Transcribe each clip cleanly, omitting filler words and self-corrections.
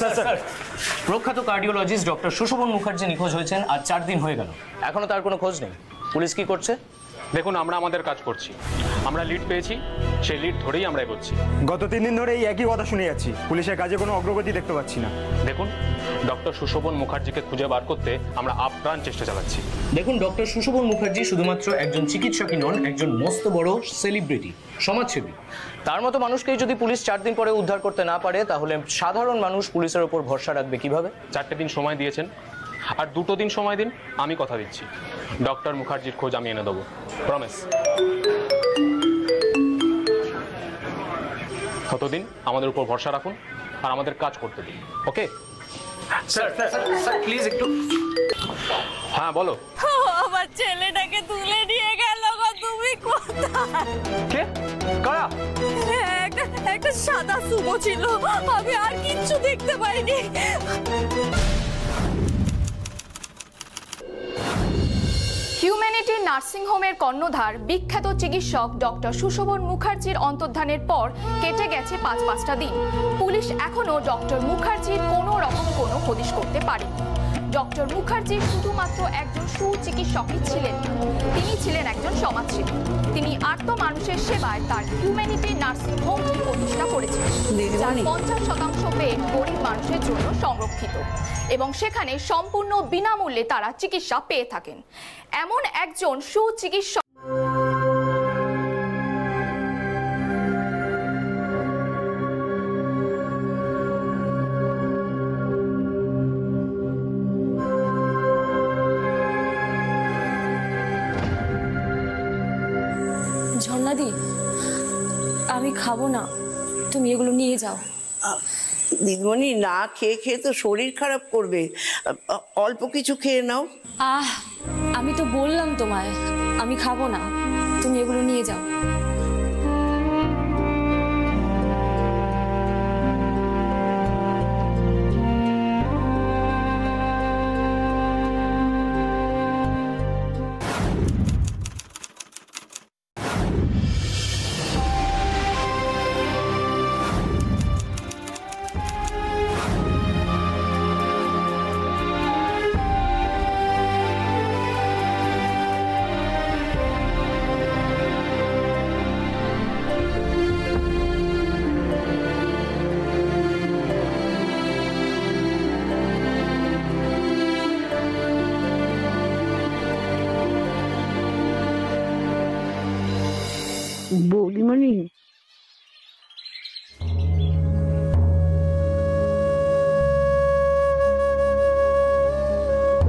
Sir প্রখ্যাত cardiologist doctor Sushovan Mukherjee নিখোঁজ হয়েছেন আর 4 দিন হয়ে গেল, এখনো তার কোনো খোঁজ নেই। পুলিশ কি করছে? দেখুন, আমরা আমাদের কাজ করছি, আমরা লিড পেয়েছি, সেই লিড ধরেই আমরা এগোচ্ছি। গত 3 দিন ধরে এই একই কথা শুনে যাচ্ছি, পুলিশের কাজে কোনো অগ্রগতি দেখতে পাচ্ছি না। দেখুন, ডক্টর সুশোভন মুখার্জিকে খুঁজে বার করতে আমরা আপ্রাণ চেষ্টা চালাচ্ছি। দেখুন, ডক্টর সুশোভন মুখার্জি শুধুমাত্র একজন চিকিৎসকই নন, একজন মস্ত বড় সেলিব্রিটি, সমাজসেবী। তার মতো মানুষকেই যদি পুলিশ 4 দিন পরে উদ্ধার করতে না পারে, তাহলে সাধারণ মানুষ পুলিশের ওপর ভরসা রাখবে কিভাবে? 4টে দিন সময় দিয়েছেন, আর 2টো দিন সময় দিন, আমি কথা দিচ্ছি ডক্টর মুখার্জির খোঁজ আমি এনে দেবো, প্রমিস। ততদিন আমাদের উপর ভরসা রাখুন আর আমাদের কাজ করতে দিন, ওকে? স্যার প্লিজ একটু। হ্যাঁ বলো। আমার ছেলেটাকে তুলে নিয়ে গেল গো, তুমি কোথায়? কে? কারা? একটা সাদা সুমো ছিল, আমি আর কিচ্ছু দেখতে পাইনি। হিউম্যানিটি নার্সিং হোমের কর্ণধার বিখ্যাত চিকিৎসক ডক্টর সুশোভন মুখার্জির অন্তর্ধানের পর কেটে গেছে 5-5টা দিন। পুলিশ এখনো ডক্টর মুখার্জির কোনো রকম কোনো হদিশ করতে পারেনি। ডক্টর মুখার্জি শুধুমাত্র একজন সুচিকিৎসকই ছিলেন না, তিনি ছিলেন একজন সমাজসেবী। তিনি আর্ত মানুষের সেবায় তার হিউম্যানিটি নার্সিং হোমটি প্রতিষ্ঠা করেছেন, যার 50% বেড গরিব মানুষের জন্য সংরক্ষিত এবং সেখানে সম্পূর্ণ বিনামূল্যে তারা চিকিৎসা পেয়ে থাকেন। এমন একজন সুচিকিৎসক ঝর্ণাদি, আমি খাবো না, তুমি এগুলো নিয়ে যাও। দিদিমণি, না খেয়ে খেয়ে তো শরীর খারাপ করবে, অল্প কিছু খেয়ে নাও। আমি তো বললাম তোমায় আমি খাবো না, তুমি এগুলো নিয়ে যাও। বৌদিমণি,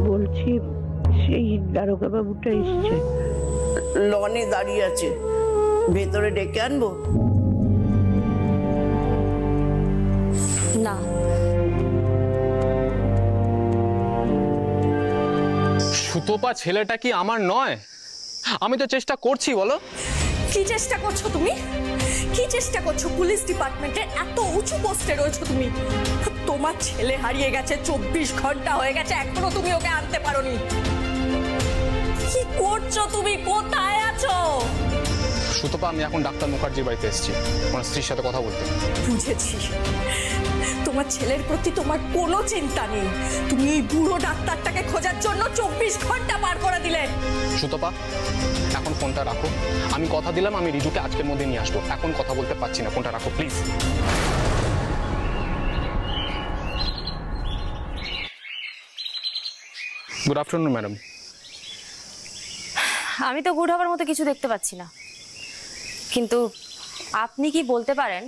বলছি সেই দারোগা বাবুটা এসছে, লনে দাঁড়িয়ে আছে, ভেতরে ডেকে আনবো? না, সুতপা ছেলেটা কি আমার নয়? আমি তো চেষ্টা করছি, বলো। কি চেষ্টা করছো তুমি? কি চেষ্টা করছো? পুলিশ ডিপার্টমেন্টের এত উঁচু পোস্টে রয়েছো তুমি, তোমার ছেলে হারিয়ে গেছে, 24 ঘন্টা হয়ে গেছে, এখনো তুমি ওকে আনতে পারোনি। কি করছো তুমি? কোথায় আছো? সুতপা, আমি এখন ডাক্তার মুখার্জির বাড়িতে এসেছি ওনার স্ত্রীর সাথে কথা বলতে। বুঝেছি, তোমার ছেলের প্রতি তোমার কোনো চিন্তা নেই। তুমি এই বুড়ো ডাক্তারটাকে খোঁজার জন্য 24 ঘন্টা পার করে দিলে। সুতপা, এখন ফোনটা রাখো, আমি কথা দিলাম আমি রিজুকে আজকের মধ্যে নিয়ে আসবো, এখন কথা বলতে পারছি না, ফোনটা রাখো প্লিজ। Good afternoon madam. আমি তো গুড হবার মতো কিছু দেখতে পাচ্ছি না, কিন্তু আপনি কি বলতে পারেন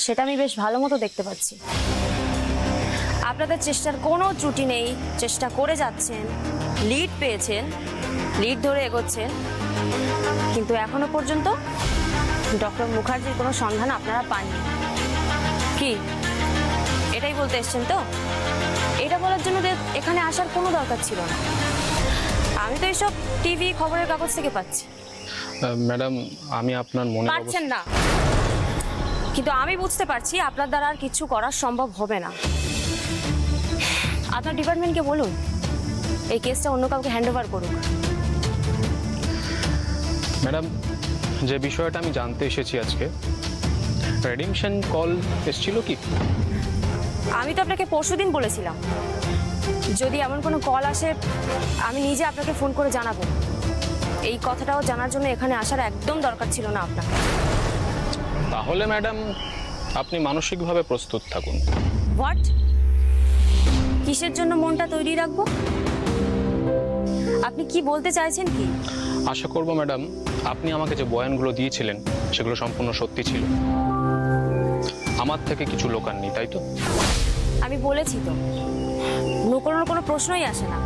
সেটা আমি বেশ ভালো মতো দেখতে পাচ্ছি। আপনাদের চেষ্টার কোনো ত্রুটি নেই, চেষ্টা করে যাচ্ছেন, লিড পেয়েছেন, লিড ধরে এগোচ্ছেন, কিন্তু এখনো পর্যন্ত ডক্টর মুখার্জির কোনো সন্ধান আপনারা পাননি। কি এটাই বলতে এসছেন তো? এটা বলার জন্য এখানে আসার কোনো দরকার ছিল না। আমি তো এসব টিভি খবরের কাগজ থেকে পাচ্ছি। ম্যাডাম, আমি আপনার মনে পাচ্ছেন না, কিন্তু আমি বুঝতে পারছি আপনার দ্বারা আর কিছু করা সম্ভব হবে না। আপনার ডিপার্টমেন্টকে বলুন এই কেসটা অন্য কাউকে হ্যান্ড ওভার করুক। ম্যাডাম, যে বিষয়টা আমি জানতে এসেছি আজকে, রেডিমশন কল এসেছিল কি? আমি তো আপনাকে পরশুদিন বলেছিলাম যদি এমন কোনো কল আসে আমি নিজে আপনাকে ফোন করে জানাবো। এই কথাটাও জানার জন্য এখানে আসার একদম দরকার ছিল না আপনাকে। তাহলে ম্যাডাম আপনি মানসিকভাবে প্রস্তুত থাকুন। হোয়াট? কিসের জন্য মনটা তৈরি রাখবো? আপনি কি বলতে চাইছেন কি? আশা করব ম্যাডাম আপনি আমাকে যে বয়ানগুলো দিয়েছিলেন সেগুলো সম্পূর্ণ সত্যি ছিল, আমার থেকে কিছু লোকাননি, তাই তো? আমি বলেছি তো, নকলের কোনো প্রশ্নই আসে না।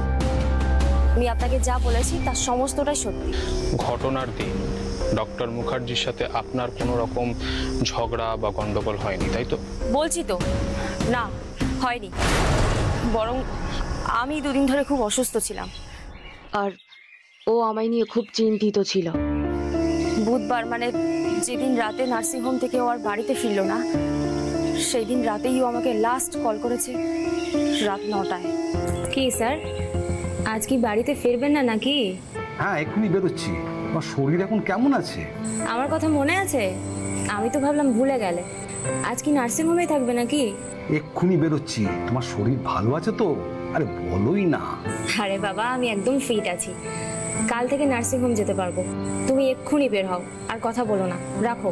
আমি আপনাকে যা বলেছি তার সমস্তটাই সত্যি। ঘটনার দিন ডক্টর মুখার্জির সাথে আপনার কোনো রকম ঝগড়া বা গন্ডগোল হয়নি, তাই তো? বলছি তো, না হয়নি। বরং আমি দুদিন ধরে খুব অসুস্থ ছিলাম, আর ও আমায় নিয়ে খুব চিন্তিত ছিল। বুধবার মানে যেদিন রাতে নার্সিংহোম থেকে ও আর বাড়িতে ফিরল না, সেই দিন রাতেই ও আমাকে লাস্ট কল করেছে, রাত 9টায়। কি স্যার, আজ কি বাড়িতে ফিরবেন না নাকি? হ্যাঁ, এক্ষুনি বেরোচ্ছি। আমার শরীর এখন কেমন আছে? আমার কথা মনে আছে? আমি তো ভাবলাম ভুলে গেলে। আজ কি নার্সিংহোমে থাকবে নাকি? এক্ষুনি বেরোচ্ছি। তোমার শরীর ভালো আছে তো? আরে বলোই না। আরে বাবা, আমি একদম ফিট আছি, কাল থেকে নার্সিংহোম যেতে পারবো। তুমি এক্ষুনি বের হও, আর কথা বলো না, রাখো।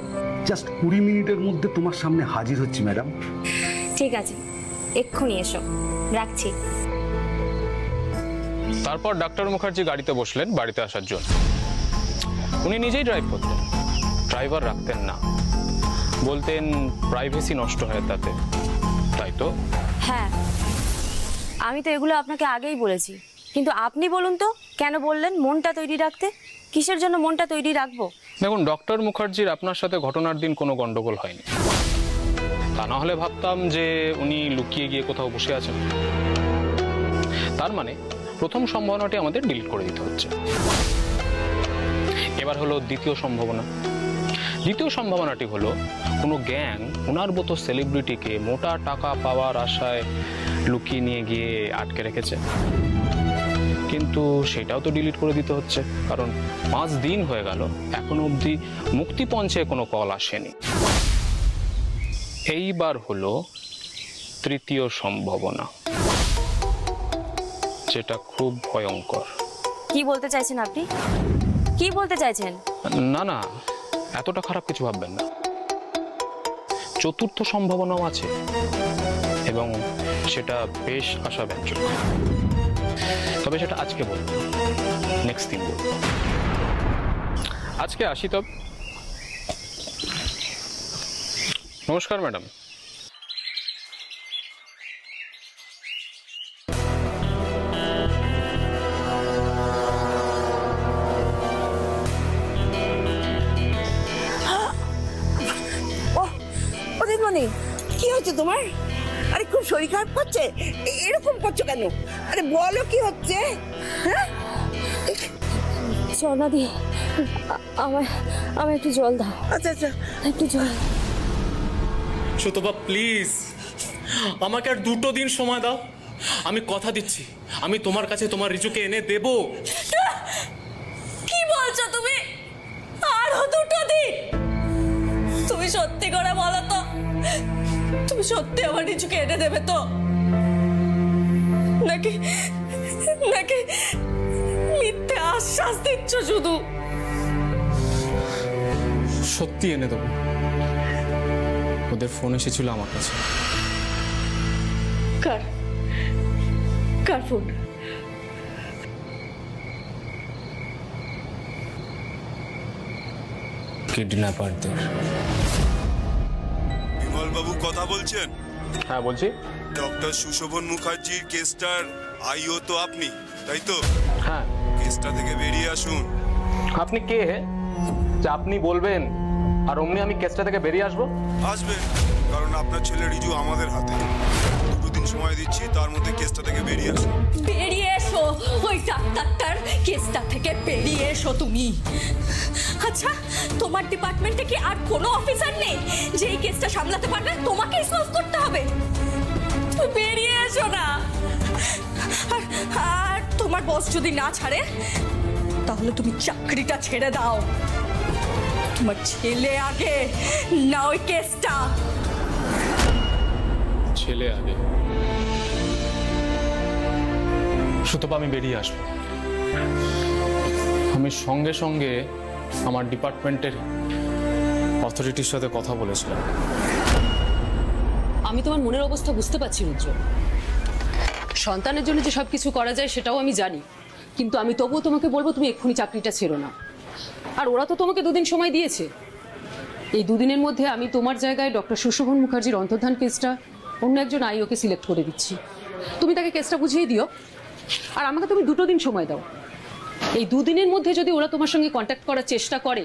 জাস্ট 20 মিনিটের মধ্যে তোমার সামনে হাজির হচ্ছি ম্যাডাম। ঠিক আছে, এক্ষুনি এসো, রাখছি। তারপর ডাক্তার মুখার্জি গাড়িতে বসলেন বাড়িতে আসার জন্য। উনি নিজেই ড্রাইভ করতেন, ড্রাইভার রাখতেন না, বলতেন প্রাইভেসি নষ্ট হয় তাতে, তাই তো? হ্যাঁ, আমি তো এগুলো আপনাকে আগেই বলেছি, কিন্তু আপনি বলুন তো কেন বললেন মনটা তৈরি রাখতে? কিসের জন্য মনটা তৈরি রাখবো? দেখুন, ডক্টর মুখার্জির আপনার সাথে ঘটনার দিন কোনো গন্ডগোল হয়নি। তা না হলে ভাবতাম যে উনি লুকিয়ে গিয়ে কোথাও বসে আছেন। তার মানে প্রথম সম্ভাবনাটি আমাদের ডিলিট করে দিতে হচ্ছে। এবার হলো দ্বিতীয় সম্ভাবনা। দ্বিতীয় সম্ভাবনাটি হলো কোনো গ্যাং ওনার মতো সেলিব্রিটিকে মোটা টাকা পাওয়ার আশায় লুকিয়ে নিয়ে গিয়ে আটকে রেখেছে, কিন্তু সেটাও তো ডিলিট করে দিতে হচ্ছে, কারণ 5 দিন হয়ে গেল এখনো অবধি মুক্তিপঞ্চে কোনো কল আসেনি। এইবার হলো তৃতীয় সম্ভাবনা, যেটা খুব ভয়ঙ্কর। কি বলতে চাইছেন আপনি? কি বলতে চাইছেন? না না, এতটা খারাপ কিছু ভাববেন না। চতুর্থ সম্ভাবনাও আছে, এবং সেটা বেশ আশাব্যঞ্জক। তবে সেটা আজকে বলবো, নেক্সট দিন বলবো। আজকে আসি তবে। নমস্কার ম্যাডাম। কি হচ্ছে তোমার? আরে খুব শরীর খারাপ করছে, এরকম করছো কেন? আরে বলো কি হচ্ছে? হ্যাঁ, স্বর্ণাদি, আমার একটু জল দাও। আচ্ছা আচ্ছা, একটু জল। সুতপা প্লিজ, আমাকে আর 2 দিন সময় দাও। আমি কথা দিচ্ছি, আমি তোমার কাছে তোমার রিজুকে এনে দেব। কি বলছো তুমি? আরো 2 দিন? তুমি সত্যি করে বলো তো, তুমি সত্যি আমার রিজুকে এনে দেবে তো, নাকি নাকি মিথ্যে আশ্বাস দিচ্ছ শুধু? সত্যি এনে দেবো। ওদের ফোন এসেছিল আমার কাছে। কার ফোন? কিডন্যাপারদের। বিমল বাবু কথা বলছেন? হ্যাঁ বলছি। ডক্টর সুশোভন মুখার্জির কেসটার আইও তো আপনি, তাই তো? হ্যাঁ। কেসটা থেকে বেরিয়ে আসুন। আপনি কে যে আপনি বলবেন আর অমনি আমি কেসটা থেকে বেরিয়ে আসবো? আসবেন, কারণ আপনার ছেলে রিজু আমাদের হাতে। 2 দিন সময় দিচ্ছি, তার মধ্যে কেসটা থেকে বেরিয়ে আসুন। বেরিয়ে এসো, ওই ডাক্তারটার কেসটা থেকে বেরিয়ে এসো তুমি। আচ্ছা, তোমার ডিপার্টমেন্টে কি আর কোনো অফিসার নেই যে এই কেসটা সামলাতে পারবে? তোমাকেই সলভ করতে হবে। তুমি বেরিয়ে এসো না। আর তোমার বস যদি না ছাড়ে, তাহলে তুমি চাকরিটা ছেড়ে দাও। তোমার ছেলে আগে, না ওই কেসটা। ছেলে আগে। সুতপা, আমি বেরিয়ে আসবো। আমি সঙ্গে সঙ্গে আমার ডিপার্টমেন্টের অথরিটির সাথে কথা বলেছিলাম। আমি তোমার মনের অবস্থা বুঝতে পারছি রুদ্র। সন্তানের জন্য যে সবকিছু করা যায় সেটাও আমি জানি, কিন্তু আমি তবুও তোমাকে বলবো তুমি এক্ষুনি চাকরিটা ছেড়ো না। আর ওরা তো তোমাকে 2 দিন সময় দিয়েছে। এই 2 দিনের মধ্যে আমি তোমার জায়গায় ডক্টর সুশোভন মুখার্জির অন্তর্ধান কেসটা অন্য একজন আইওকে সিলেক্ট করে দিচ্ছি। তুমি তাকে কেসটা বুঝিয়ে দিও, আর আমাকে তুমি 2 দিন সময় দাও। এই 2 দিনের মধ্যে যদি ওরা তোমার সঙ্গে কন্ট্যাক্ট করার চেষ্টা করে,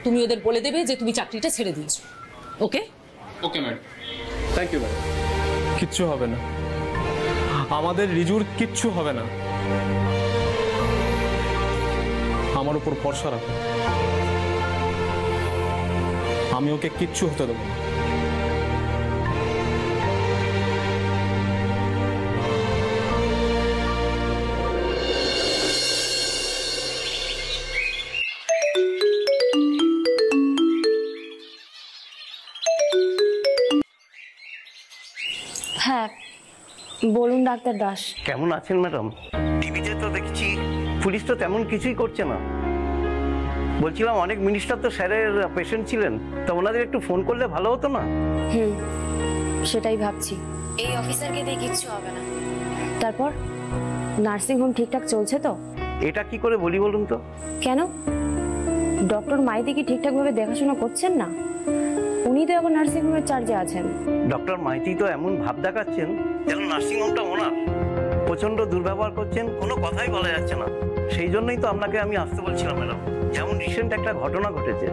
তুমি ওদের বলে দেবে যে তুমি চাকরিটা ছেড়ে দিয়েছো। Okay? Okay madam, thank you madam. কিচ্ছু হবে না, আমাদের রিজুর কিচ্ছু হবে না। আমার উপর ভরসা রাখো, আমি ওকে কিচ্ছু হতে দেবো না। হ্যাঁ বলুন ডাক্তার দাস। কেমন আছেন ম্যাডাম? টিভিতে তো দেখছি পুলিশ তো তেমন কিছুই করছে না। বলছিলাম অনেক মিনিস্টার তো স্যারের পেশেন্ট ছিলেন, তো ওনাদের একটু ফোন করলে ভালো হতো না? সেটাই ভাবছি। এই অফিসারকে দিয়ে কিচ্ছু হবে না। তারপর নার্সিংহোম ঠিকঠাক চলছে তো? এটা কি করে বলি বলুন তো? কেন, ডক্টর মাইতি কি ঠিকঠাকভাবে দেখাশোনা করছেন না? উনি তো এখন নার্সিংহোমের চার্জে আছেন। ডক্টর মাইতি তো এমন ভাব দেখাচ্ছেন যেন নার্সিংহোমটা ওনার। প্রচন্ড দুর্ব্যবহার করছেন, কোনো কথাই বলা যাচ্ছে না। সেই জন্যই তো আপনাকে আমি আসতে বলছিলাম ম্যাডাম। যেমন রিসেন্ট একটা ঘটনা ঘটেছে।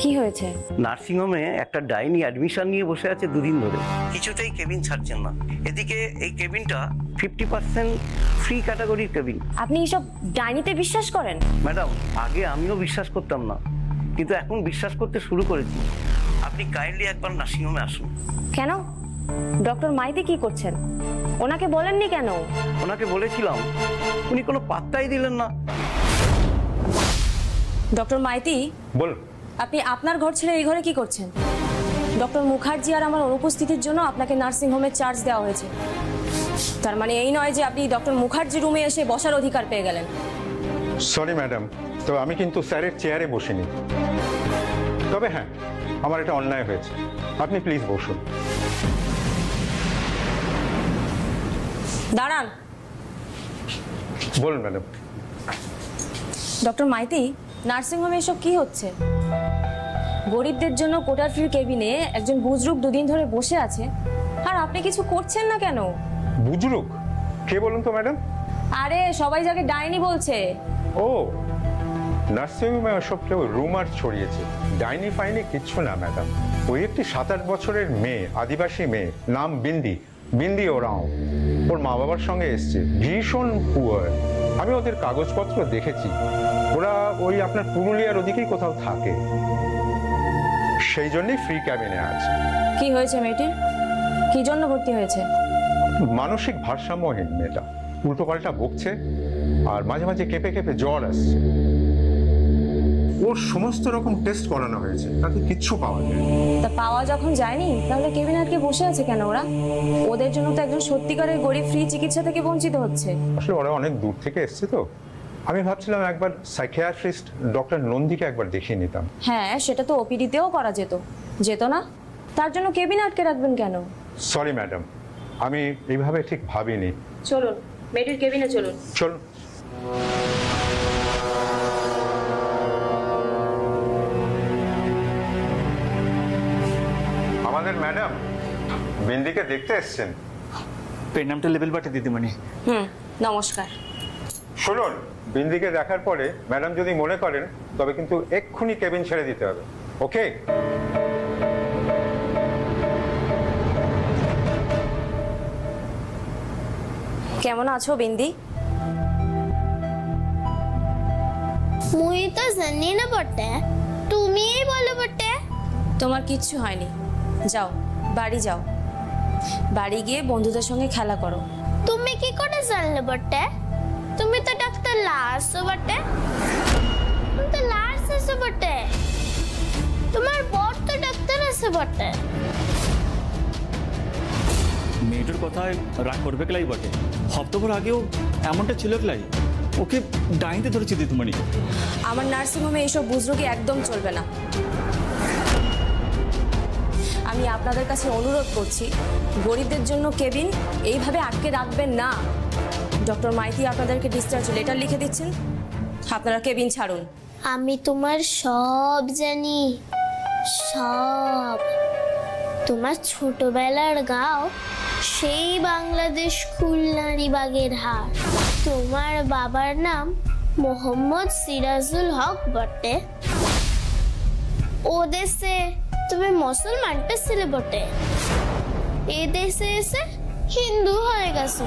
কি হয়েছে? নার্সিংহোমে একটা ডাইনি অ্যাডমিশন নিয়ে বসে আছে 2 দিন ধরে, কিছুতেই কেবিন ছাড়ছেন না। এদিকে এই কেবিনটা 50% ফ্রি ক্যাটাগরির কেবিন। আপনি এসব ডাইনিতে বিশ্বাস করেন? ম্যাডাম, আগে আমিও বিশ্বাস করতাম না, কিন্তু এখন বিশ্বাস করতে শুরু করেছি। আপনি কাইন্ডলি একবার নার্সিংহোমে আসুন। কেন, ডক্টর মাইতি কি করছেন? ওনাকে বলেননি কেন? ওনাকে বলেছিলাম, উনি কোনো পাত্তাই দিলেন না। ডক্টর মাইতি, বল। আপনি আপনার ঘর ছেড়ে এই ঘরে কি করছেন? ডক্টর মুখার্জি আর আমার অনুপস্থিতির জন্য আপনাকে নার্সিংহোমের চার্জ দেওয়া হয়েছে। তার মানে এই নয় যে আপনি ডক্টর মুখার্জি রুমে এসে বসার অধিকার পেয়ে গেলেন। সরি ম্যাডাম, তো আমি কিন্তু স্যারের চেয়ারে বসিনি। তবে হ্যাঁ, আমার এটা অন্যায় হয়েছে। আপনি প্লিজ বসুন। দাঁড়ান। বলুন ম্যাডাম। ডক্টর মাইতি, নার্সিংহোমে এসব কি হচ্ছে? গরিবদের জন্য কোটার ফ্রি কেবিনে একজন বুজরুক 2 দিন ধরে বসে আছে, আর আপনি কিছু করছেন না কেন? বুজরুক কে বলুন তো ম্যাডাম? আরে সবাই যাকে ডাইনি বলছে। ও, নার্সিংহোমে ওসব কেউ রুমার ছড়িয়েছে। ডাইনি ফাইনি কিচ্ছু না ম্যাডাম। ওই একটি 7-8 বছরের মেয়ে, আদিবাসী মেয়ে, নাম বিন্দি ওরাও। ওর মা বাবার সঙ্গে এসছে, ভীষণ পুয়ার। আমি ওদের কাগজপত্র দেখেছি। ওরা ওই আপনার পুরুলিয়ার ওদিকেই কোথাও থাকে, সেই জন্যই ফ্রি ক্যাবিনে আছে। কি হয়েছে মেয়েটির? কি জন্য ভর্তি হয়েছে? মানসিক ভারসাম্যহীন মেয়েটা, উল্টোপাল্টা বকছে আর মাঝে মাঝে কেঁপে কেঁপে জ্বর আসছে। ওর সমস্ত রকম টেস্ট করানো হয়েছে, তাতে কিচ্ছু পাওয়া যায়। তা পাওয়া যখন যায়নি, তাহলে কেবিনে আটকে বসে আছে কেন ওরা? ওদের জন্য তো একজন সত্যিকারের গরিব ফ্রি চিকিৎসা থেকে বঞ্চিত হচ্ছে। আসলে ওরা অনেক দূর থেকে এসছে তো, আমি ভাবছিলাম একবার সাইকিয়াট্রিস্ট ডক্টর নন্দীকে একবার দেখিয়ে নিতাম। হ্যাঁ, সেটা তো ওপিডিতেও করা যেত না? তার জন্য কেবিনে আটকে রাখবেন কেন? সরি ম্যাডাম, আমি এইভাবে ঠিক ভাবিনি। চলুন মেয়েটির কেবিনে চলুন। চলুন। আমাদের ম্যাডাম বিন্দিকে দেখতে এসছেন। পেন নামটা লেভেল বাটে দিদিমণি। নমস্কার। শুনুন, বিন্দিকে দেখার পরে ম্যাডাম যদি মনে করেন, তবে কিন্তু এক্ষুনি কেবিন ছেড়ে দিতে হবে। ওকে? কেমন আছো বিন্দি? মুই তো জানি না বটে, তুমিই বলো বটে। তোমার কিচ্ছু হয়নি, যাও বাড়ি যাও। বাড়ি গিয়ে বন্ধুদের সঙ্গে খেলা করো। তুমি কি করে জানলে বটে? তুমি তো ডাক্তার লাসো বটে। তুমি তো লাস আছে বটে। তোমার বর তো ডাক্তার আছে বটে। মেয়েটার কথায় রাগ করবে ক্লাই বটে। হপ্তাভর আগেও এমনটা ছিল ক্লাই, ওকে ডাইনিতে ধরেছি দিদিমণি। আমার নার্সিংহোমে এইসব বুজরুকি একদম চলবে না। আমি আপনাদের কাছে অনুরোধ করছি, গরিবদের জন্য কেবিন এইভাবে আটকে রাখবেন না। ডক্টর মাইতি আপনাদেরকে ডিসচার্জ লেটার লিখে দিচ্ছেন, আপনারা কেবিন ছাড়ুন। আমি তোমার সব জানি, সব। তোমার ছোটবেলার গাঁও সেই বাংলাদেশ খুলনারি বাগেরহাট। তোমার বাবার নাম মোহাম্মদ সিরাজুল হক বটে। ও দেশে তুমি মুসলমান ছিলে বটে, এ দেশে এসে হিন্দু হয়ে গেছো।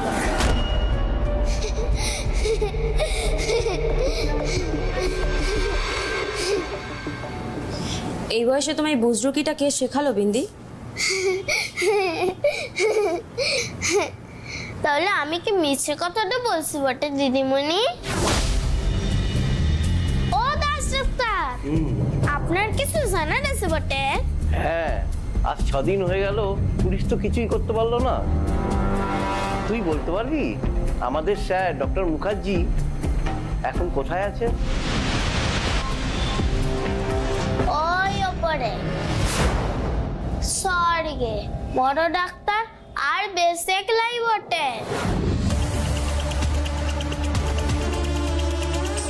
এই বয়সে তোমায় বুজরুকিটা কে শেখালো বিন্দি? তাহলে আমি কি মিছে কথাটা বলছি বটে দিদিমণি? ও দাস ডাক্তার, আপনার কিছু জানার আছে বটে? হ্যাঁ, আজ 6 দিন হয়ে গেল, পুলিশ তো কিছুই করতে পারলো না। তুই বলতে পারবি আমাদের স্যার ডক্টর মুখার্জি এখন কোথায় আছে? ওই ওপরে স্বর্গে বড় ডাক্তার আর বেসেকলাই বটে।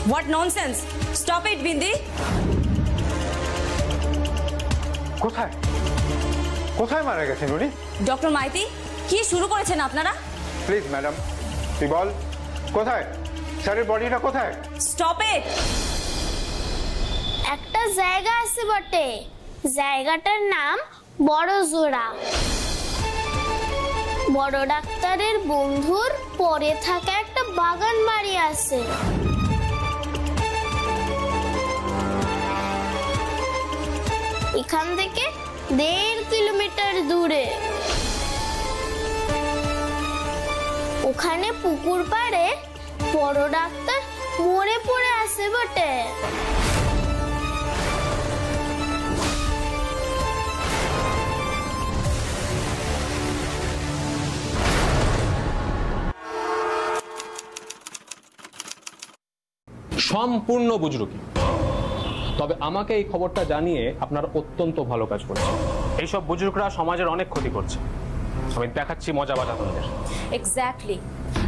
What nonsense! Stop it bindi. কোথায় কোথায় মারা গেছেন উনি? ডক্টর মাইতি, কি শুরু করেছেন আপনারা? প্লিজ ম্যাডাম, তুই বল কোথায় স্যারের বডিটা কোথায়? Stop it. একটা জায়গা আছে বটে, জায়গাটার নাম বড় জোড়া। বড় ডাক্তারের বন্ধুর পরে থাকা একটা বাগান বাড়ি আছে। এখান থেকে 1.5 কিলোমিটার দূরে। ওখানে পুকুর পাড়ে বড় ডাক্তার মরে পড়ে আছে বটে। সম্পূর্ণ বুজরুকি। তবে আমাকে এই খবরটা জানিয়ে আপনার অত্যন্ত ভালো কাজ করছে। এইসব বুজরুকরা সমাজের অনেক ক্ষতি করছে। আমি দেখাচ্ছি মজা বাজা তোমাদের। এক্স্যাক্টলি,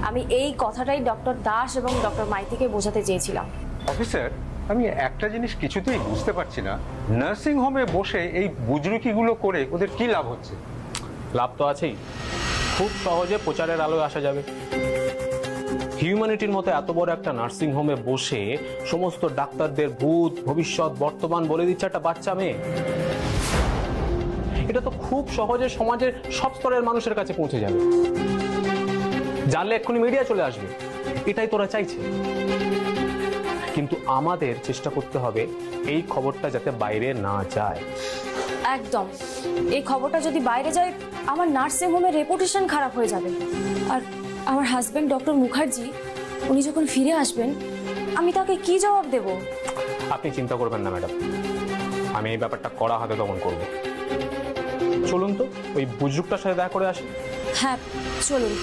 আমি এই কথাটাই ডক্টর দাস এবং ডক্টর মাইতিকে বোঝাতে চেয়েছিলাম। অফিসার, আমি একটা জিনিস কিছুতেই বুঝতে পারছি না, নার্সিং হোমে বসে এই বুজরুকিগুলো করে ওদের কি লাভ হচ্ছে? লাভ তো আছেই, খুব সহজে প্রচারের আলোয় আসা যাবে। হিউম্যানিটির মতো এত বড় একটা নার্সিং হোমে বসে সমস্ত ডাক্তারদের ভূত, ভবিষ্যৎ, বর্তমান বলে দিচ্ছে একটা বাচ্চা মেয়ে। এটা তো খুব সহজে সমাজের সব স্তরের মানুষের কাছে পৌঁছে যাবে। জানলে এক্ষুনি মিডিয়া চলে আসবে, এটাই তোরা চাইছে। কিন্তু আমাদের চেষ্টা করতে হবে এই খবরটা যাতে বাইরে না যায়। একদম, এই খবরটা যদি বাইরে যায় আমার নার্সিং হোমের রেপুটেশন খারাপ হয়ে যাবে। আর আমার হাজবেন্ড ডক্টর মুখার্জি, উনি যখন ফিরে আসবেন আমি তাকে কি জবাব দেব? আপনি চিন্তা করবেন না ম্যাডাম, আমি এই ব্যাপারটা কড়া হাতে দমন করব। চলুন তো ওই বুজরুকটার সাথে দেখা করে আসি। হ্যাঁ চলুন।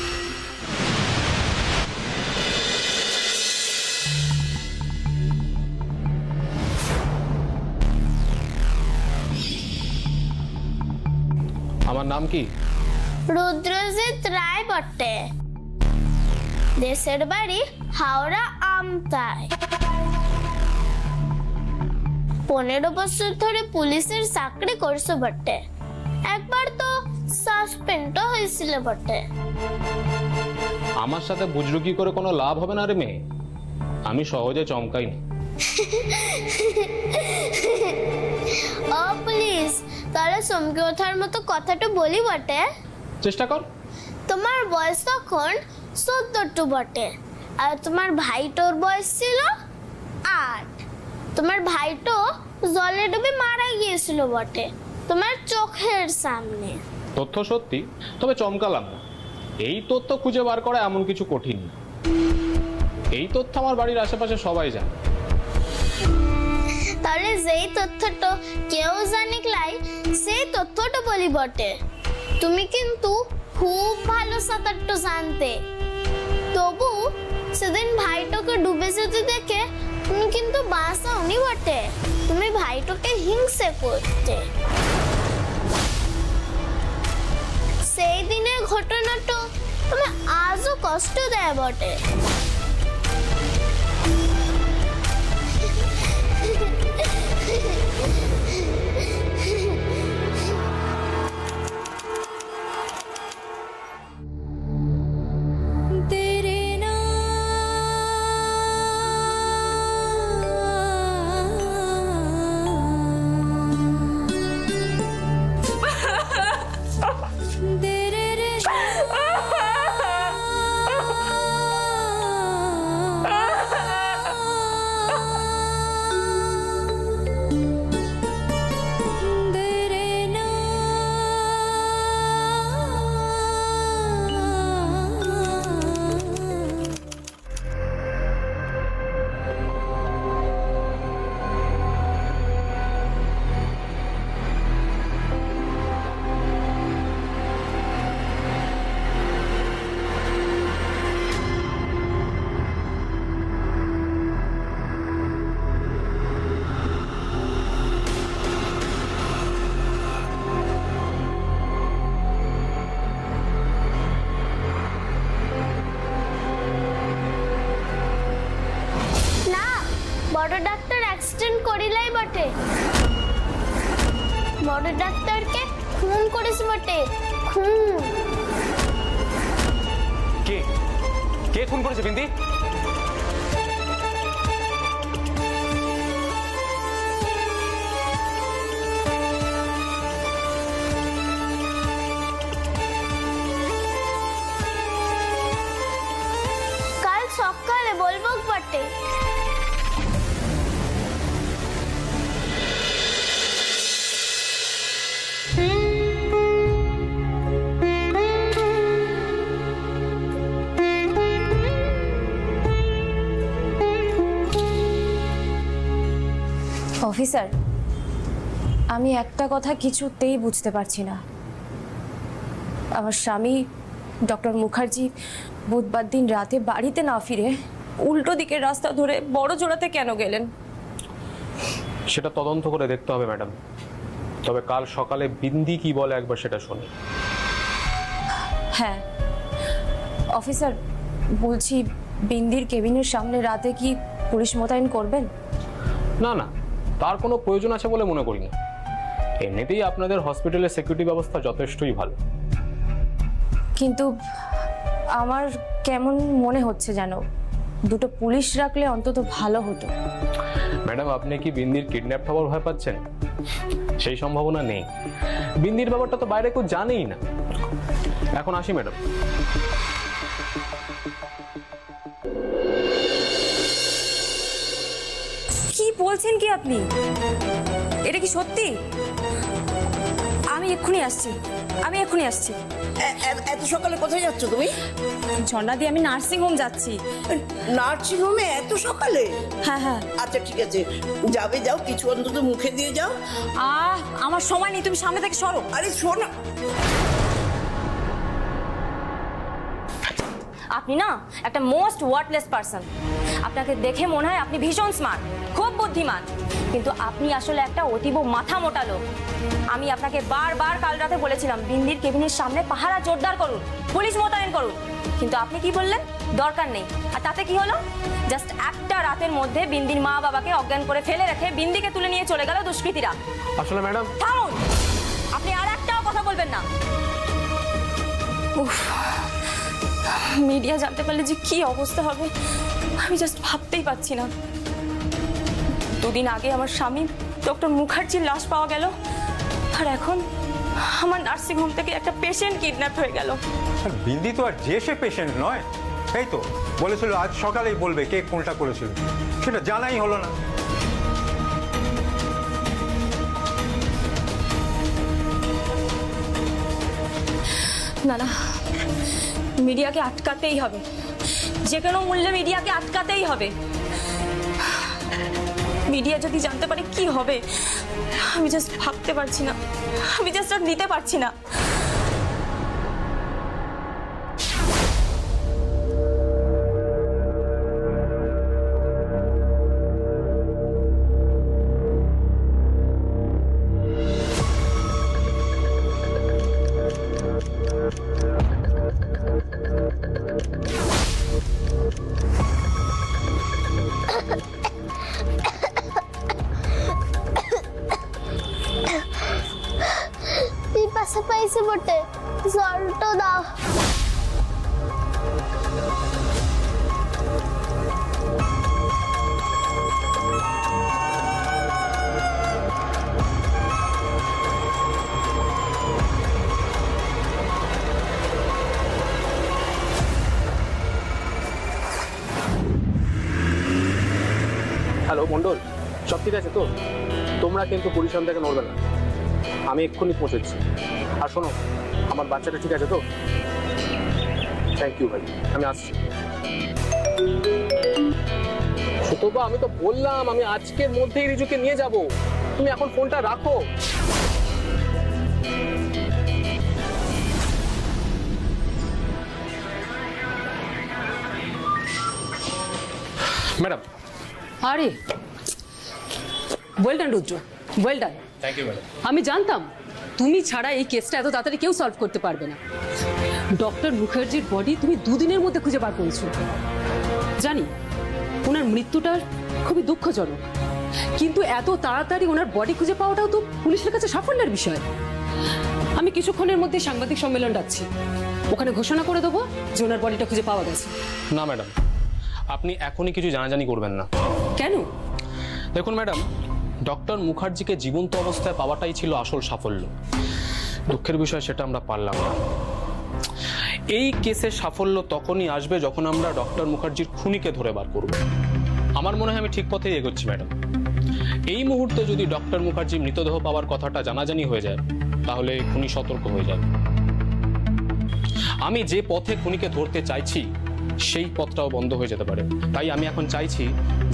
আমার নাম কি? রুদ্রজিৎ রায় বটে। দেশের বাড়ি হাওড়া আমতায়। 15 বছর ধরে পুলিশের চাকরি করছো বটে। একবার তো সাসপেন্ডও হয়েছিল বটে। আমার সাথে বুজরুকি করে কোনো লাভ হবে না রে মেয়ে, আমি সহজে চমকাই না। ও প্লিজ, তাহলে চমকে ওঠার মতো কথাটা বলি বটে। চেষ্টা কর। তোমার বয়স তখন 14 বটে, আর তোমার ভাইটোর বয়স ছিল 8। তোমার ভাইটো জলে ডুবে মারা গিয়েছিল বটে, তোমার চোখের সামনে। তথ্য সত্যি, তবে চমকালাম না। এই তথ্য খুঁজে বার করা এমন কিছু কঠিন না। এই তথ্য আমার বাড়ির আশেপাশে সবাই জানে। তাহলে যেই তথ্যটা কেউ জানে ক্লাই, সেই তথ্যটা বলি বটে। তুমি কিন্তু খুব ভালো সাঁতারটা জানতে। তবু সেদিন ভাইটোকে ডুবে যেতে দেখে তুমি কিন্তু বাঁচাওনি বটে, তুমি ভাইটোকে হিংসে করতে। সেই দিনের ঘটনাটা তুমি আজও কষ্ট দেয় বটে। বড় ডাক্তার অ্যাক্সিডেন্ট করিলাই বটে, বড় ডাক্তারকে খুন করেছে বটে। খুন কে কে খুন করেছে বিন্দি? কাল সকালে বলবো বটে। অফিসার, আমি একটা কথা কিছুতেই বুঝতে পারছি না। আমার স্বামী ডক্টর মুখার্জি বুধবার দিন রাতে বাড়িতে না ফিরে উল্টো দিকের রাস্তা ধরে বড় জোড়াতে কেন গেলেন? সেটা তদন্ত করে দেখতে হবে ম্যাডাম। তবে কাল সকালে বিন্দি কি বলে একবার সেটা শুনি। হ্যাঁ অফিসার, বলছি বিন্দির কেবিনের সামনে রাতে কি পুলিশ মোতায়েন করবেন? না না, তার কোনো প্রয়োজন আছে বলে মনে করি না। এমনিতেই আপনাদের হসপিটালের সিকিউরিটি ব্যবস্থা যথেষ্টই ভালো। কিন্তু আমার কেমন মনে হচ্ছে যেন দুটো পুলিশ রাখলে অন্তত ভালো হতো। ম্যাডাম, আপনি কি বিন্দির কিডন্যাপ হওয়ার ভয় পাচ্ছেন? সেই সম্ভাবনা নেই। বিন্দির ব্যাপারটা তো বাইরে কেউ জানেই না। এখন আসি ম্যাডাম। কি বলছেন কি আপনি? এটা কি সত্যি? আমি এক্ষুনি আসছি, আমি এক্ষুনি আসছি। এত সকালে কোথায় যাচ্ছ তুমি? ঝর্ণা দিয়ে আমি নার্সিং হোম যাচ্ছি। নার্সিং হোমে এত সকালে? হ্যাঁ হ্যাঁ। আচ্ছা ঠিক আছে, যাবে যাও, কিছু অন্তত মুখে দিয়ে যাও। আমার সময় নেই, তুমি সামনে থেকে সরো। আরে শোনো, আপনি না একটা মোস্ট ওয়ার্ডলেস পারসন। আপনাকে দেখে মনে হয় আপনি ভীষণ স্মার্ট, খুব বুদ্ধিমান, কিন্তু আপনি আসলে একটা অতীব মাথা মোটা লোক। আমি আপনাকে বারবার কাল রাতে বলেছিলাম বিন্দির কেবিনের সামনে পাহারা জোরদার করুন, পুলিশ মোতায়েন করুন, কিন্তু আপনি কি বললেন? দরকার নেই। আর তাতে কি হলো? জাস্ট একটা রাতের মধ্যে বিন্দির মা বাবাকে অজ্ঞান করে ফেলে রেখে বিন্দিকে তুলে নিয়ে চলে গেল দুষ্কৃতীরা। আসলে ম্যাডাম, থামুন, আপনি আর একটাও কথা বলবেন না। উফ, মিডিয়া জানতে পারলে যে কি অবস্থা হবে আমি জাস্ট ভাবতেই পারছি না। দুদিন আগে আমার স্বামী ডক্টর মুখার্জির লাশ পাওয়া গেল, আর এখন আমার নার্সিং হোম থেকে একটা পেশেন্ট কিডন্যাপ হয়ে গেল। বিন্দি তো আর যে সে পেশেন্ট নয়। এই তো বলেছিল আজ সকালেই বলবে কে কোনটা করেছিল, সেটা জানাই হলো না। না না, মিডিয়াকে আটকাতেই হবে, যে কোনো মূল্যে মিডিয়াকে আটকাতেই হবে। মিডিয়া যদি জানতে পারে কি হবে আমি জাস্ট ভাবতে পারছি না, আমি জাস্ট আর নিতে পারছি না। হ্যালো মণ্ডল, সব ঠিক আছে তো? তোমরা কিন্তু পরিশ্রম থেকে নড়বে না, আমি এক্ষুনি পৌঁছেছি। আর শোনো, আমার বাচ্চাটা ঠিক আছে তো? থ্যাংক ইউ ভাই, আমি আসছি। সুতবা, আমি তো বললাম আমি আজকের মধ্যেই রিজুকে নিয়ে যাব, তুমি এখন ফোনটা রাখো। ম্যাডাম। আরে well done Rudra, well done. Thank you madam. আমি জানতাম তুমি ছাড়া এই কেসটা এত তাড়াতাড়ি কেউ সলভ করতে পারবে না। ডক্টর মুখার্জির বডি তুমি দুদিনের মধ্যে খুঁজে বার করেছো। জানি ওনার মৃত্যুটা খুবই দুঃখজনক, কিন্তু এত তাড়াতাড়ি ওনার বডি খুঁজে পাওয়াটাও তো পুলিশের কাছে সাফল্যের বিষয়। আমি কিছুক্ষণের মধ্যে সাংবাদিক সম্মেলন ডাকছি, ওখানে ঘোষণা করে দেবো যে ওনার বডিটা খুঁজে পাওয়া গেছে। না ম্যাডাম, আপনি এখনই কিছু জানাজানি করবেন না। কেন? দেখুন ম্যাডাম, ডক্টর মুখার্জিকে জীবন্ত অবস্থায় পাওয়াটাই ছিল আসল সাফল্য। দুঃখের বিষয় সেটা আমরা পারলাম না। এই কেসের সাফল্য তখনই আসবে যখন আমরা ডক্টর মুখার্জির খুনিকে ধরে বার করব। আমার মনে হয় আমি ঠিক পথেই এগোচ্ছি ম্যাডাম। এই মুহূর্তে যদি ডক্টর মুখার্জি মৃতদেহ পাওয়ার কথাটা জানাজানি হয়ে যায়, তাহলে খুনি সতর্ক হয়ে যাবে। আমি যে পথে খুনিকে ধরতে চাইছি সেই পথটাও বন্ধ হয়ে যেতে পারে। তাই আমি এখন চাইছি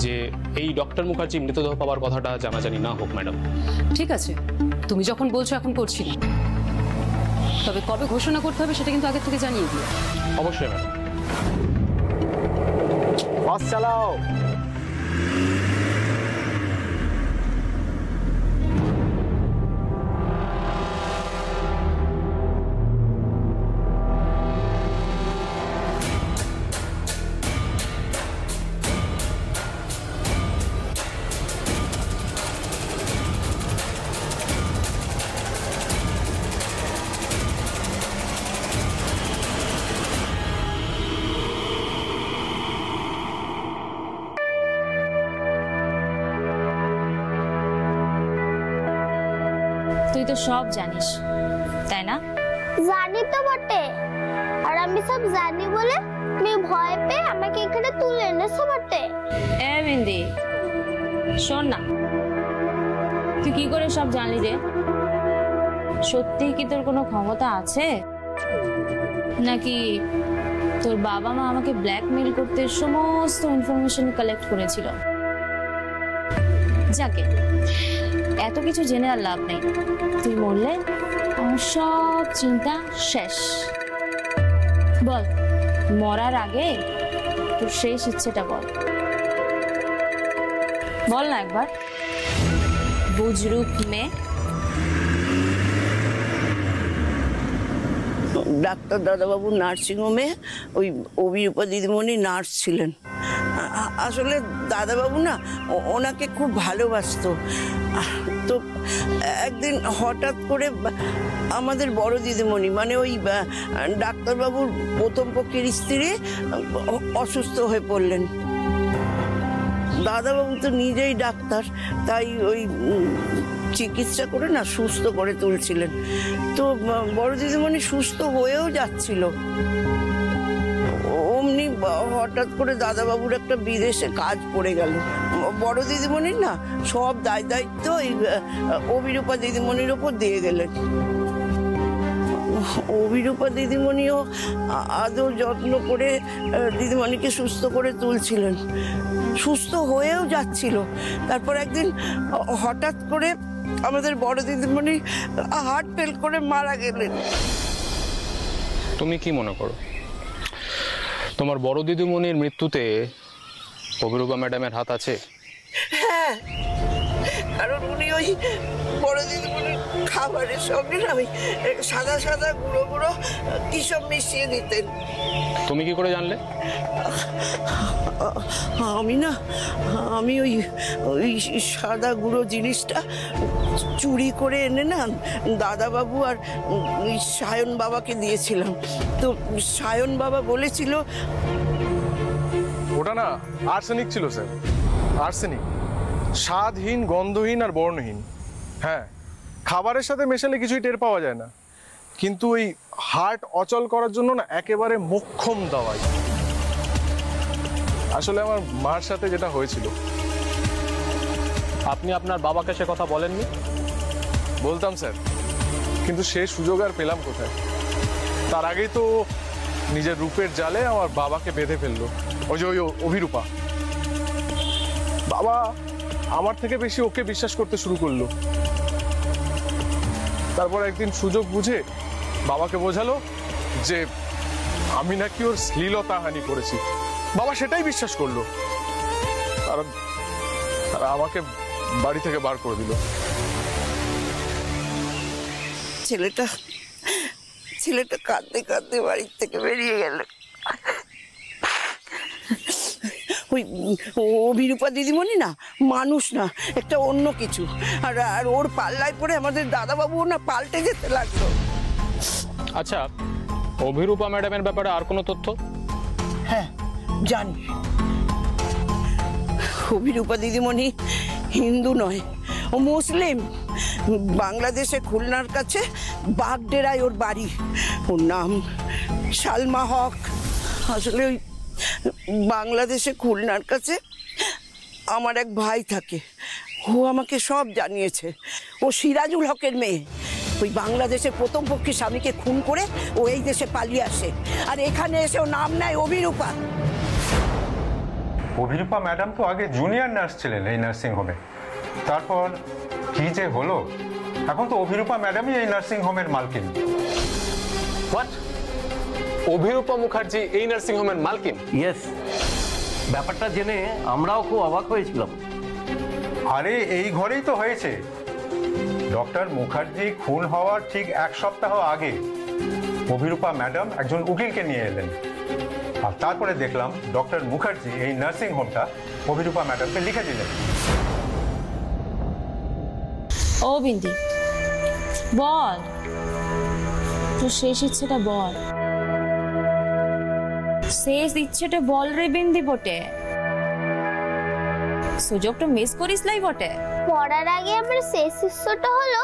যে এই ডক্টর মুখার্জি মৃতদেহ পাওয়ার কথাটা জানাজানি না হোক ম্যাডাম। ঠিক আছে, তুমি যখন বলছো এখন করছি না, তবে কবে ঘোষণা করতে হবে সেটা কিন্তু আগে থেকে জানিয়ে দিও। অবশ্যই ম্যাডাম। বাস চালাও। তুই তো সব জানিস, তাই না? জানি তো বটে, আর আমি সব জানি বলে তুমি ভয় পেয়ে আমাকে এখানে তুলে এনেছো বটে। এ বিন্দি, শোন না, তুই কি করে সব জানলি রে? সত্যি কি তোর কোনো ক্ষমতা আছে, নাকি তোর বাবা মা আমাকে ব্ল্যাকমেল করতে সমস্ত ইনফরমেশন কালেক্ট করেছিল? যাকে এত কিছু জেনে আর লাভ নেই, তুই মরলে আমার সব চিন্তা শেষ। বল, মরার আগে তোর শেষ ইচ্ছেটা বল, বল না একবার। বুজরুক মেয়ে। ডাক্তার দাদাবাবু নার্সিংহোমে ওই অভিরূপা দিদিমণি নার্স ছিলেন। আসলে দাদাবাবু না ওনাকে খুব ভালোবাসতো। তো একদিন হঠাৎ করে আমাদের বড় দিদিমণি, মানে ওই ডাক্তারবাবুর প্রথম পক্ষের স্ত্রী, অসুস্থ হয়ে পড়লেন। দাদাবাবু তো নিজেই ডাক্তার, তাই ওই চিকিৎসা করে না সুস্থ করে তুলছিলেন। তো বড় দিদিমণি সুস্থ হয়েও যাচ্ছিল, অমনি হঠাৎ করে দাদাবাবুর একটা বিদেশে কাজ পড়ে গেল। বড় দিদিমণির না সব দায়িত্ব এই অভিরূপা দিদিমণির ওপর দিয়ে গেলেন। অভিরূপা দিদিমণিও আদৌ যত্ন করে দিদিমণিকে সুস্থ করে তুলছিলেন, সুস্থ হয়েও যাচ্ছিল। তারপর একদিন হঠাৎ করে আমাদের বড় দিদিমণি হার্ট ফেল করে মারা গেলেন। তুমি কি মনে করো তোমার বড় দিদিমণির মৃত্যুতে অভিরূপা ম্যাডামের হাত আছে? হ্যাঁ, কারণ উনি ওই বড় দিদিমণির খাবারের সঙ্গে না ওই সাদা সাদা গুঁড়ো গুঁড়ো কি সব মিশিয়ে দিতেন। তুমি কি করে জানলে? আমি ওই সাদা গুঁড়ো জিনিসটা চুরি করে এনে না দাদাবাবু আর সায়ন বাবাকে দিয়েছিলাম। তো সায়ন বাবা বলেছিল ওটা না আর্সেনিক ছিল স্যার, আর্সেনিক, স্বাদহীন, গন্ধহীন আর বর্ণহীন। হ্যাঁ, খাবারের সাথে মেশালে কিছুই টের পাওয়া যায় না, কিন্তু ওই হার্ট অচল করার জন্য না একেবারে মোক্ষম দাওয়াই। আসলে আমার মার সাথে যেটা হয়েছিল, আপনি আপনার বাবাকে সে কথা বলেননি? বলতাম স্যার, কিন্তু সে সুযোগ আর পেলাম কোথায়। তার আগেই তো নিজের রূপের জালে আমার বাবাকে বেঁধে ফেললো, ওই যে ওই অভিরূপা। বাবা আমার থেকে বেশি ওকে বিশ্বাস করতে শুরু করলো। তারপর একদিন সুযোগ বুঝে বাবাকে বোঝালো যে আমি নাকি ওর শ্লীলতাহানি করেছি। বাবা সেটাই বিশ্বাস করলো আর আমাকে বাড়ি থেকে বার করে দিল। ছেলেটা কাঁদতে কাঁদতে বাড়ির থেকে বেরিয়ে গেল। ওই অভিরূপা দিদিমণি না মানুষ না, একটা অন্য কিছু। আর ওর পাল্লায় পড়ে আমাদের দাদাবাবুও না পাল্টে যেতে লাগলো। আচ্ছা, অভিরূপা ম্যাডামের ব্যাপারে আর কোনো তথ্য? হ্যাঁ জানি, অভিরূপা দিদিমণি হিন্দু নয়, ও মুসলিম। বাংলাদেশে খুলনার কাছে বাগডেরায় ওর বাড়ি। ওর নাম সালমা হক। আসলে ওই বাংলাদেশে খুলনার কাছে আমার এক ভাই থাকে, ও আমাকে সব জানিয়েছে। ও সিরাজুল হকের মেয়ে। ওই বাংলাদেশের প্রথম পক্ষী স্বামীকে খুন করে ও এই দেশে পালিয়ে আসে, আর এখানে এসে ও নাম নেয় অভিরূপা। অভিরূপা ম্যাডাম তো আগে জুনিয়র নার্স ছিলেন এই নার্সিং হোমে, তারপর কি যে হলো, এখন তো অভিরূপা ম্যাডামই এই নার্সিং হোমের মালকিন। হোয়াট? অভিরূপা মুখার্জি এই নার্সিং হোমের মালকিন? ইয়েস, ব্যাপারটা জেনে আমরাও খুব অবাক হয়েছিলাম। আরে এই ঘরেই তো হয়েছে। ডক্টর মুখার্জি খুন হওয়ার ঠিক 1 সপ্তাহ আগে অভিরূপা ম্যাডাম একজন উকিলকে নিয়ে এলেন, আর তারপরে দেখলাম ডক্টর মুখার্জি এই নার্সিং হোমটা অভিরূপা ম্যাডামকে লিখে দিলেন। ও বিন্দি, বল তোর শেষ ইচ্ছেটা বল। শেষ ইচ্ছেটা বল রে বিন্দি বটে, সুযোগটা মিস করিস লাই বটে। পড়ার আগে আমার শেষ ইচ্ছেটা হলো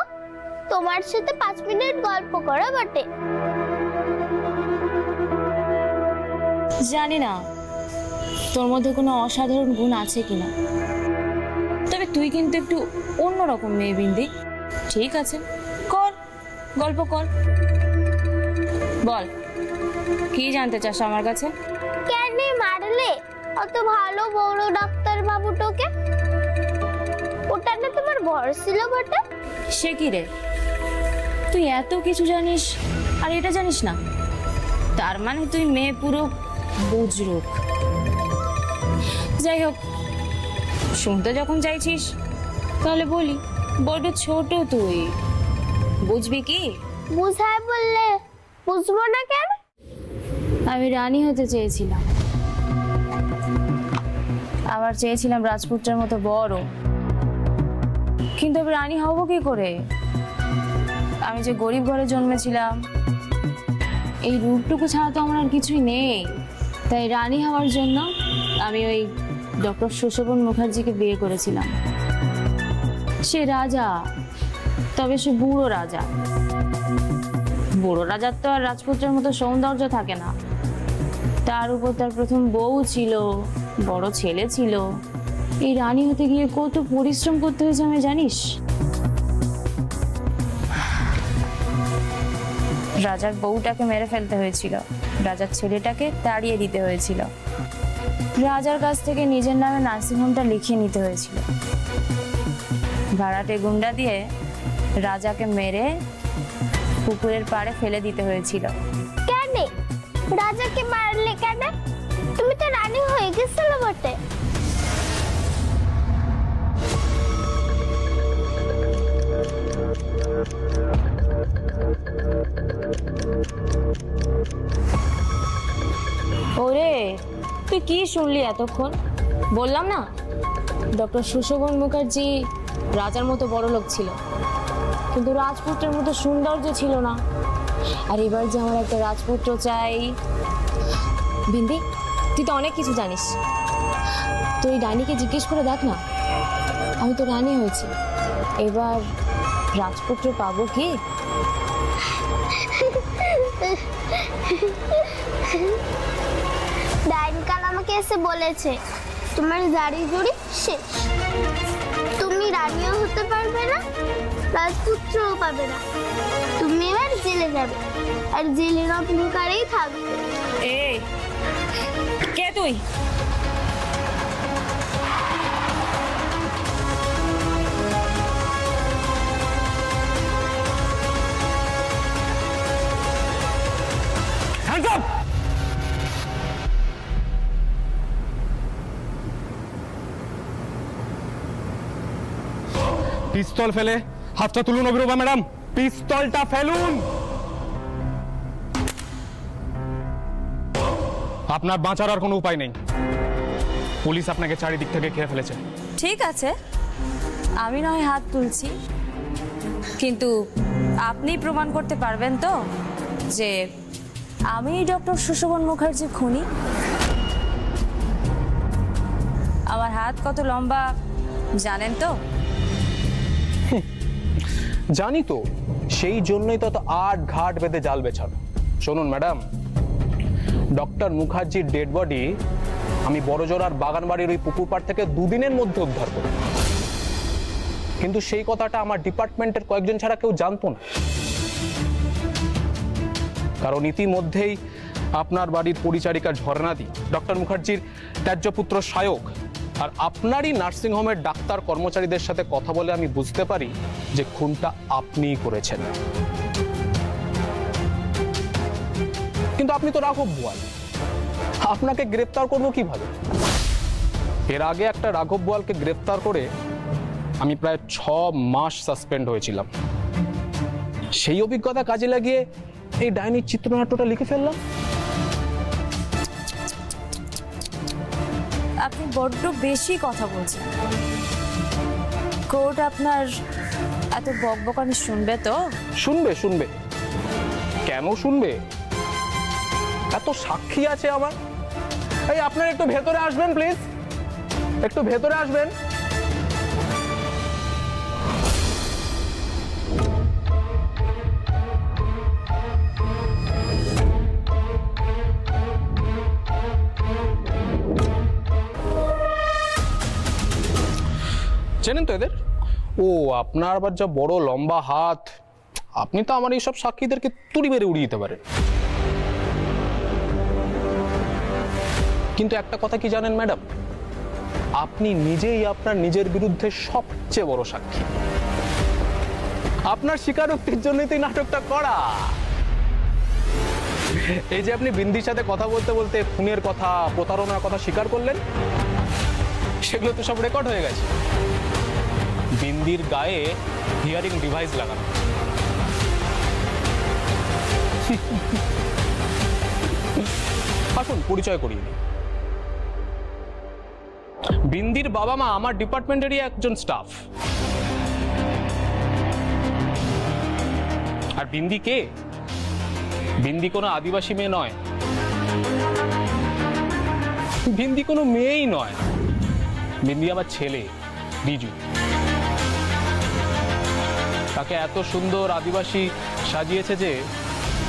তোমার সাথে 5 মিনিট গল্প করা বটে। জানি না তোর মধ্যে কোনো অসাধারণ গুণ আছে কিনা, তবে তুই কিন্তু একটু অন্যরকম মেয়ে বিন্দি। ঠিক আছে, কর গল্প কর, বল কি জানতে চাস আমার কাছে? কেন মারলে অত ভালো বড় ডাক্তার বাবুটাকে? ওটা না তোমার ভর ছিল বটে। সে কি রে, তুই এত কিছু জানিস আর এটা জানিস না? তার মানে তুই মেয়ে পুরো বুজরুক। যাই হোক, শুনতে যখন চাইছিস তাহলে বলি, বড় ছোট তুই, বুঝবি কি? বুঝায় বললে বুঝবো না কেন? আমি রানী হতে চেয়েছিলাম, আবার চেয়েছিলাম রাজপুত্রের মতো বড়, কিন্তু আমি রানী হব কি করে? আমি যে গরিব ঘরে জন্মেছিলাম, এই রূপটুকু ছাড়া তো আমার আর কিছুই নেই। তাই রানী হওয়ার জন্য আমি ওই ডক্টর সুশোভন মুখার্জিকে বিয়ে করেছিলাম। সে রাজা, তবে সে বুড়ো রাজা। বুড়ো রাজার তো আর রাজপুত্রের মতো সৌন্দর্য থাকে না। তার উপর তার প্রথম বউ ছিল, বড় ছেলে ছিল। এই রানী হতে গিয়ে কত পরিশ্রম করতে হয়েছে আমি জানিস? রাজার বউটাকে মেরে ফেলতে হয়েছিল, রাজার ছেলেটাকে তাড়িয়ে দিতে হয়েছিল, রাজার কাছ থেকে নিজের নামে নার্সিংহোমটা লিখিয়ে নিতে হয়েছিল, ভাড়াটে গুন্ডা দিয়ে রাজাকে মেরে পুকুরের পাড়ে ফেলে দিতে হয়েছিল। কেন রাজাকে মারলে কেন? তুমি তো রানী হয়ে গেছিলে বটে। ওরে, তুই কি শুনলি এতক্ষণ? বললাম না, ডক্টর সুশোভন মুখার্জি রাজার মতো বড় লোক ছিল, কিন্তু রাজপুত্রের মতো সৌন্দর্য ছিল না। আর এবার যে আমার একটা রাজপুত্র চাই। বিন্দি, তুই তো অনেক কিছু জানিস, তুই রানীকে জিজ্ঞেস করে দেখ না। আমি তো রানী হয়েছি, এবার রাজপুত্র পাবো কি? ডাইনকাল আমাকে এসে বলেছে তোমার জারি জুড়ি শেষ, তুমি রানীও হতে পারবে না, রাজপুত্রও পাবে না। তুমি এবার জেলে যাবে, আর জেলের অন্ধকারেই থাকবে। এই কে তুই? Hands up! পিস্তল ফেলে হাতটা তুলুন অভিরূপা ম্যাডাম, পিস্তলটা ফেলুন। আপনার বাঁচার আর কোনো উপায় নেই, পুলিশ আপনাকে চারিদিক থেকে ঘিরে ফেলেছে। ঠিক আছে, আমি নয় হাত তুলছি, কিন্তু আপনি প্রমাণ করতে পারবেন তো যে আমি ডক্টর সুশোভন মুখার্জি খুনি? আমার হাত কত লম্বা জানেন তো? জানি তো, সেই জন্যই তো আট ঘাট বেঁধে জাল বেছানো। শুনুন ম্যাডাম, ডক্টর মুখার্জির ডেড বডি আমি বড়জোড়ার বাগানবাড়ির ওই পুকুর পাড় থেকে 2 দিনের মধ্যে উদ্ধার করি, কিন্তু সেই কথাটা আমার ডিপার্টমেন্টের কয়েকজন ছাড়া কেউ জানতো না। কারণ ইতিমধ্যেই আপনার বাড়ির পরিচারিকা ঝর্ণাদি, ডক্টর মুখার্জির ত্যায্য পুত্র সায়ক আর আপনারই নার্সিংহোমের ডাক্তার কর্মচারীদের সাথে কথা বলে আমি বুঝতে পারি যে খুনটা আপনিই করেছেন। কিন্তু আপনি তো রাঘব বোয়াল, আপনাকে গ্রেফতার করবো কিভাবে? এর আগে একটা রাঘব বোয়ালকে গ্রেফতার করে আমি প্রায় 6 মাস সাসপেন্ড হয়েছিলাম। সেই অভিজ্ঞতা কাজে লাগিয়ে এই ডাইনির চিত্রনাট্যটা লিখে ফেললাম। আপনি বড্ড বেশি কথা বলছেন। কোর্ট আপনার এত বকবকানি শুনবে তো? শুনবে শুনবে, কেন শুনবে? এত সাক্ষী আছে আমার। এই আপনারা একটু ভেতরে আসবেন প্লিজ, একটু ভেতরে আসবেন। চেনেন তো এদের? ও আপনার আবার যা বড় লম্বা হাত, আপনি তো আমার এইসব সাক্ষীদেরকে তুড়ি মেরে উড়িয়ে দিতে পারেন। কিন্তু একটা কথা কি জানেন ম্যাডাম, আপনি নিজেই আপনার নিজের বিরুদ্ধে সবচেয়ে বড় সাক্ষী। আপনার স্বীকারোক্তির জন্যই তো নাটকটা করা। এই যে আপনি বিন্দির সাথে কথা বলতে বলতে খুনের কথা, প্রতারণার কথা স্বীকার করলেন, সেগুলো তো সব রেকর্ড হয়ে গেছে। বিন্দির গায়ে হিয়ারিং ডিভাইস লাগানো। আসুন পরিচয় করিয়ে দিই। বিন্দির বাবা মা আমার ডিপার্টমেন্টেরই একজন স্টাফ। আর বিন্দি কে? বিন্দি কোনো আদিবাসী মেয়ে নয়, বিন্দি কোনো মেয়েই নয়। বিন্দি আমার ছেলে রিজু। তাকে এত সুন্দর আদিবাসী সাজিয়েছে যে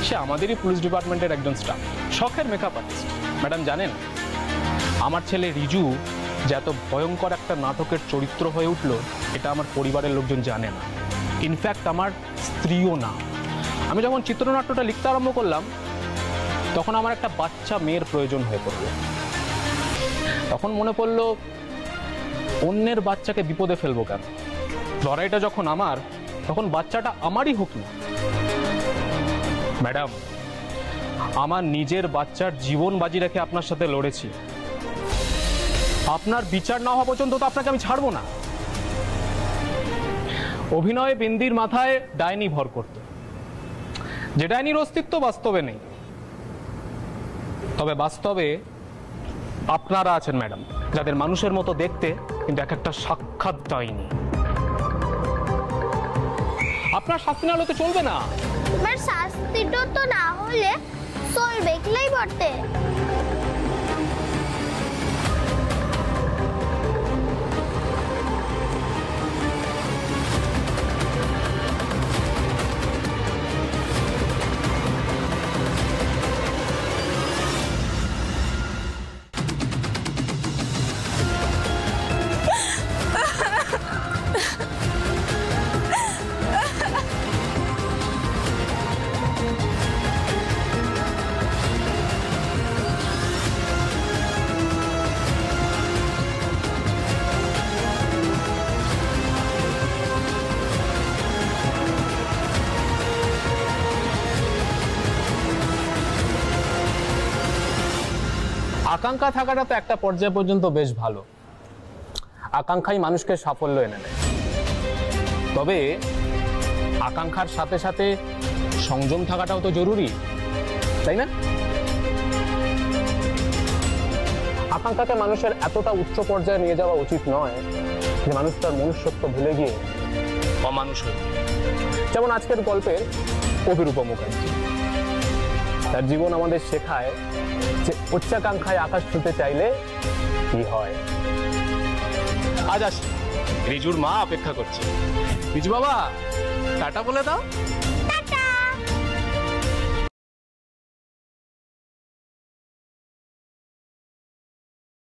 সে আমাদেরই পুলিশ ডিপার্টমেন্টের একজন স্টাফ, শখের মেকআপ আর্টিস্ট। ম্যাডাম জানেন, আমার ছেলে রিজু যে এত ভয়ঙ্কর একটা নাটকের চরিত্র হয়ে উঠল, এটা আমার পরিবারের লোকজন জানে না, ইনফ্যাক্ট আমার স্ত্রীও না। আমি যখন চিত্রনাট্যটা লিখতে আরম্ভ করলাম, তখন আমার একটা বাচ্চা মেয়ের প্রয়োজন হয়ে পড়ল। তখন মনে পড়লো অন্যের বাচ্চাকে বিপদে ফেলবো কেন, লড়াইটা যখন আমার, তখন বাচ্চাটা আমারই হোক না। ম্যাডাম, আমার নিজের বাচ্চার জীবন বাজি রেখে আপনার সাথে লড়েছি। আপনার বিচার না হওয়া পর্যন্ত তো আপনাকে আমি ছাড়বো না। অভিনয়ে বিন্দির মাথায় ডাইনি ভর করত, যে ডাইনির অস্তিত্ব বাস্তবে নেই। তবে বাস্তবে আপনারা আছেন ম্যাডাম, যাদের মানুষের মতো দেখতে কিন্তু এক একটা সাক্ষাৎ ডাইনি। আপনার শাস্তি না হলে তো চলবে না। তোমার শাস্তিটা তো না হলে চলবে কিলাই বটে। আকাঙ্ক্ষা থাকাটা তো একটা পর্যায় পর্যন্ত বেশ ভালো, আকাঙ্ক্ষাই মানুষকে সাফল্য এনে দেয়। তবে আকাঙ্ক্ষার সাথে সাথে সংযম থাকাটাও তো জরুরি, তাই না? আকাঙ্ক্ষাকে মানুষের এতটা উচ্চ পর্যায়ে নিয়ে যাওয়া উচিত নয় যে মানুষ তার মনুষ্যত্ব ভুলে গিয়ে অমানুষ হয়ে। যেমন আজকের গল্পের অভিরূপা মুখার্জি, তার জীবন আমাদের শেখায় যে উচ্চাকাঙ্ক্ষায় আকাশ ছুঁতে চাইলে কি হয়। আজ আসি, রিজুর মা অপেক্ষা করছে। রিজু বাবা, টাটা বলে দাও।